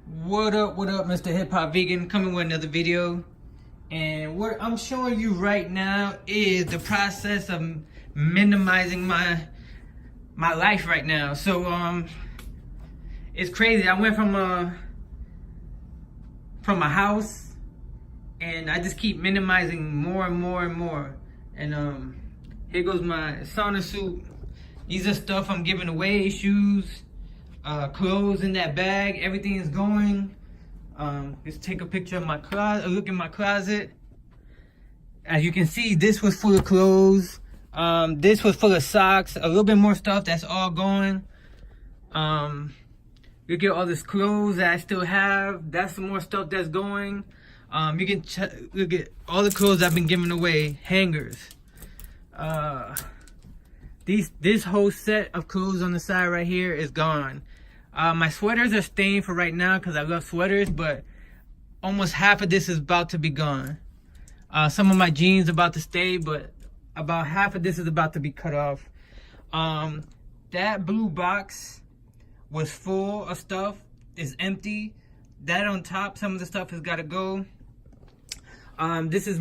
What up, Mr. Hip Hop Vegan, coming with another video. And what I'm showing you right now is the process of minimizing my life right now. So it's crazy. I went from a house, and I just keep minimizing more and more and more. And here goes my sauna suit. These are stuff I'm giving away, shoes, clothes in that bag. Everything is going. Let's take a picture of my closet, look in my closet. As you can see, this was full of clothes. This was full of socks, a little bit more stuff that's all going. Look at all this clothes that I still have. That's some more stuff that's going. You can look at all the clothes I've been giving away, hangers. This whole set of clothes on the side right here is gone. My sweaters are staying for right now because I love sweaters, but almost half of this is about to be gone. Some of my jeans are about to stay, but about half of this is about to be cut off. That blue box was full of stuff. It's empty. That on top, some of the stuff has got to go. This is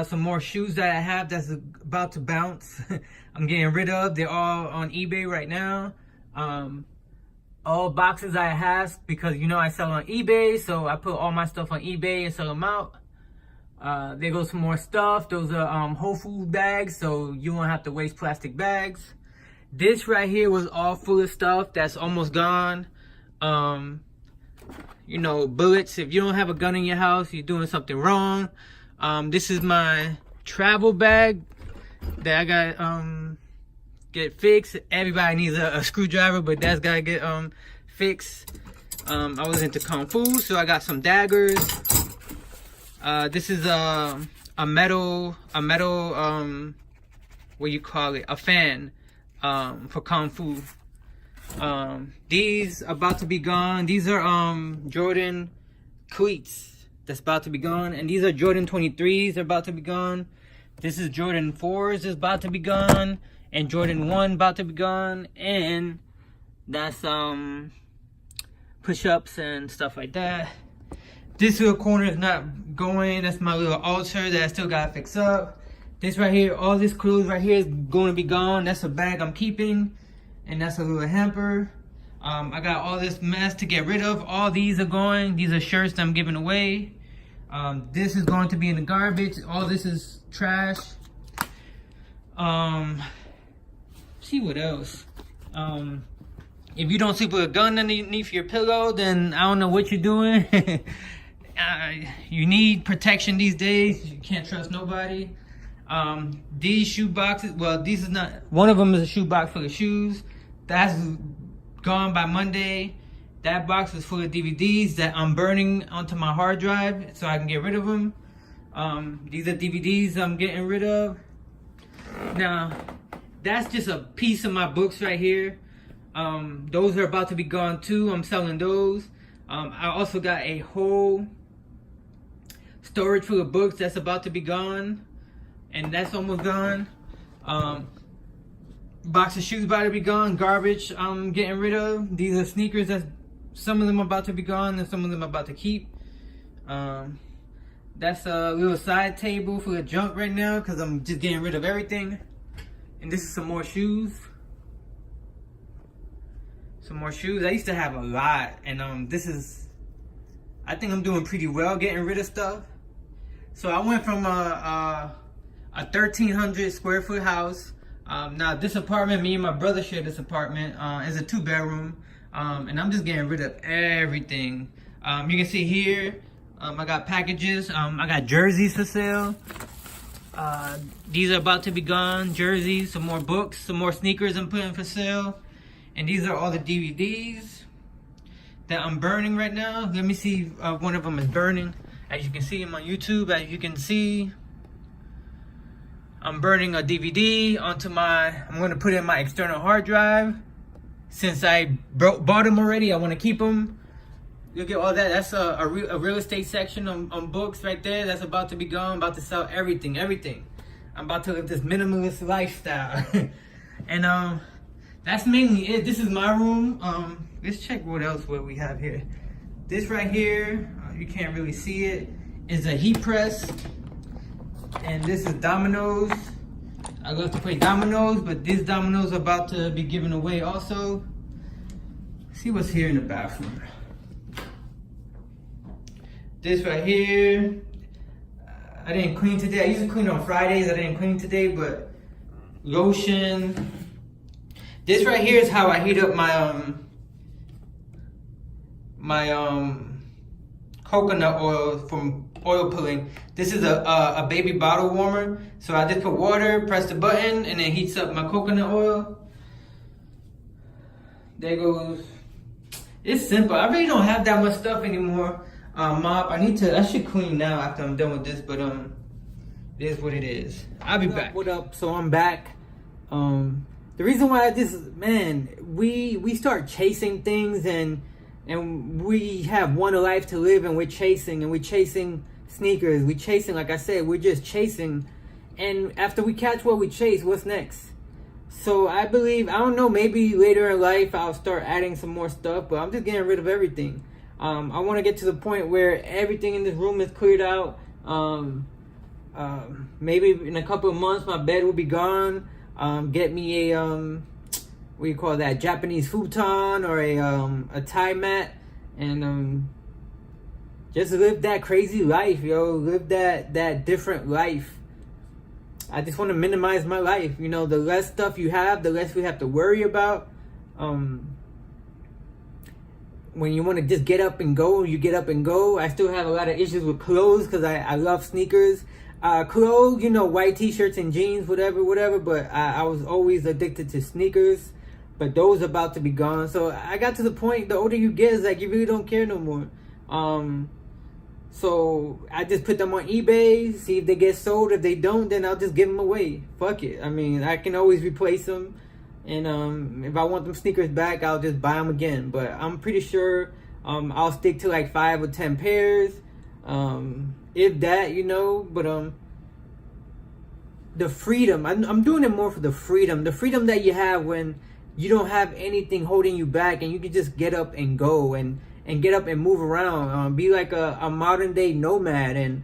some more shoes that I have that's about to bounce. I'm getting rid of. They're all on eBay right now. All boxes I have, because you know I sell on eBay, so I put all my stuff on eBay and sell them out. There goes some more stuff. Those are Whole Food bags, so you won't have to waste plastic bags. This right here was all full of stuff that's almost gone. You know, bullets. If you don't have a gun in your house, you're doing something wrong. This is my travel bag that I got get fixed. Everybody needs a screwdriver, but that's gotta get fixed. I was into kung fu, so I got some daggers. This is a metal what you call it, a fan for kung fu. These are about to be gone. These are Jordan cleats that's about to be gone, and these are Jordan 23s. They're about to be gone. This is Jordan 4s is about to be gone, and Jordan 1 about to be gone, and that's push-ups and stuff like that. This little corner is not going. That's my little altar that I still gotta fix up. This right here, all this clothes right here is going to be gone. That's a bag I'm keeping, and that's a little hamper. I got all this mess to get rid of. All these are going. These are shirts that I'm giving away. This is going to be in the garbage. All this is trash. See what else. If you don't sleep with a gun underneath your pillow, then I don't know what you're doing. You need protection these days. You can't trust nobody. These shoe boxes, well, these is not, one of them is a shoe box full of shoes. That's gone by Monday. That box is full of DVDs that I'm burning onto my hard drive so I can get rid of them. These are DVDs I'm getting rid of. Now, that's just a piece of my books right here. Those are about to be gone too. I'm selling those. I also got a whole storage full of books that's about to be gone, and that's almost gone. Box of shoes about to be gone. Garbage I'm getting rid of. These are sneakers that some of them are about to be gone and some of them I'm about to keep. That's a little side table full of junk right now because I'm just getting rid of everything. And this is some more shoes. Some more shoes. I used to have a lot, and this is, I think I'm doing pretty well getting rid of stuff. So I went from a 1,300 square foot house. Now this apartment, me and my brother share this apartment. It's a 2-bedroom, and I'm just getting rid of everything. You can see here, I got packages. I got jerseys for sale. These are about to be gone. Jerseys, some more books, some more sneakers I'm putting for sale. And these are all the DVDs that I'm burning right now. Let me see if one of them is burning. As you can see them on YouTube, as you can see, I'm burning a DVD onto I'm gonna put it in my external hard drive. Since I bought them already, I wanna keep them. Look at all that. That's a real estate section on books right there. That's about to be gone. I'm about to sell everything. I'm about to live this minimalist lifestyle. And that's mainly it. This is my room. Let's check what we have here. This right here, you can't really see it, is a heat press. And this is dominoes. I love to play dominoes, but these dominoes are about to be given away also. See what's here in the bathroom. This right here, I didn't clean today. I usually clean on Fridays. I didn't clean today, but lotion. This right here is how I heat up my coconut oil from oil pulling. This is a baby bottle warmer. So I just put water, press the button, and it heats up my coconut oil. There goes. It's simple. I really don't have that much stuff anymore. Mop. I should clean now after I'm done with this, but it is what it is. I'll be back. What up? So I'm back. The reason why we start chasing things and we have one life to live, and we're chasing sneakers. We're chasing, like I said, we're just chasing. And after we catch what we chase, what's next? So I believe, I don't know, maybe later in life I'll start adding some more stuff, but I'm just getting rid of everything. I want to get to the point where everything in this room is cleared out. Maybe in a couple of months my bed will be gone. Get me a what do you call that, Japanese futon or a Thai mat, and just live that crazy life, yo. Live that different life. I just want to minimize my life. You know, the less stuff you have, the less we have to worry about. When you want to just get up and go, you get up and go. I still have a lot of issues with clothes because I love sneakers. Clothes, you know, white t-shirts and jeans, whatever. But I was always addicted to sneakers. But those are about to be gone. So I got to the point, the older you get, is like you really don't care no more. So I just put them on eBay, see if they get sold. If they don't, then I'll just give them away. Fuck it. I mean, I can always replace them. And if I want them sneakers back, I'll just buy them again. But I'm pretty sure I'll stick to like 5 or 10 pairs. If that, you know. But the freedom, I'm doing it more for the freedom. The freedom that you have when you don't have anything holding you back, and you can just get up and go and get up and move around. Be like a modern day nomad and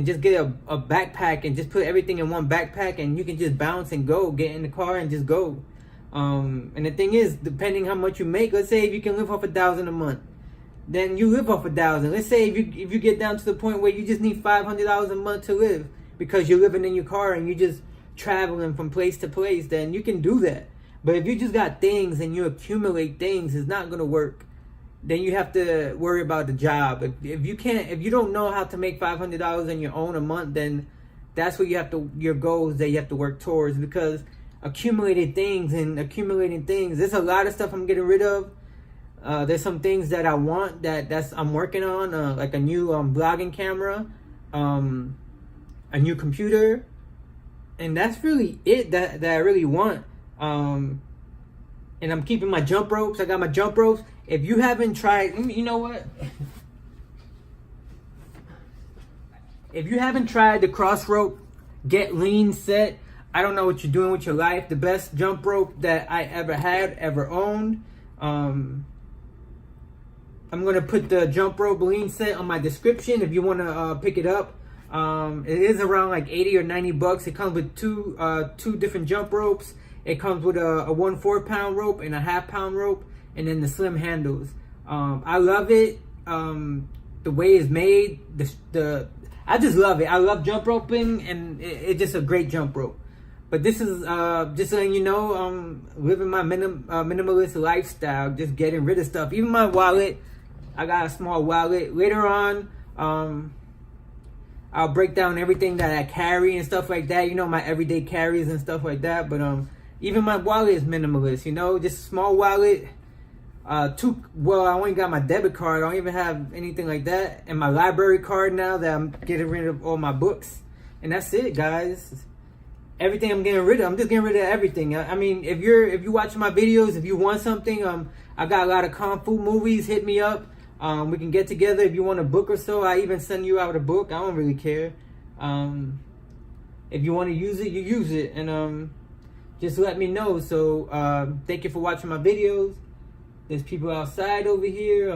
just get a backpack and just put everything in one backpack, and you can just bounce and go, get in the car and just go. And the thing is, depending how much you make, let's say if you can live off $1,000 a month, then you live off $1,000. Let's say if you get down to the point where you just need $500 a month to live because you're living in your car and you're just traveling from place to place, then you can do that. But if you just got things and you accumulate things, it's not gonna work. Then you have to worry about the job. If you don't know how to make $500 on your own a month, then that's what your goals that you have to work towards. Because accumulating things, there's a lot of stuff I'm getting rid of. There's some things that I want I'm working on, like a new vlogging camera, a new computer, and that's really it that I really want. And I'm keeping my jump ropes. I got my jump ropes. If you haven't tried, you know what? If you haven't tried the cross rope get lean set, I don't know what you're doing with your life. The best jump rope that I ever owned. I'm gonna put the jump rope lean set on my description if you wanna pick it up. It is around like 80 or 90 bucks. It comes with two different jump ropes. It comes with a 1/4 pound rope and a 1/2 pound rope, and then the slim handles. I love it. The way it's made, I just love it. I love jump roping, and it's just a great jump rope. But this is just letting you know, living my minimalist lifestyle, just getting rid of stuff. Even my wallet, I got a small wallet. Later on, I'll break down everything that I carry and stuff like that. You know, my everyday carries and stuff like that. But even my wallet is minimalist, you know, just a small wallet. I only got my debit card. I don't even have anything like that. And my library card now that I'm getting rid of all my books. And that's it, guys. Everything I'm getting rid of. I'm just getting rid of everything. I mean, if you watch my videos, if you want something, I got a lot of Kung Fu movies. Hit me up. We can get together if you want a book or so. I even send you out a book. I don't really care. If you want to use it, you use it. And just let me know. So thank you for watching my videos. There's people outside over here.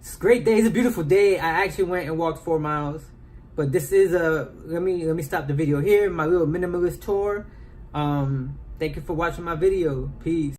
It's a great day. It's a beautiful day. I actually went and walked 4 miles. But this is a, let me stop the video here. My little minimalist tour. Thank you for watching my video. Peace.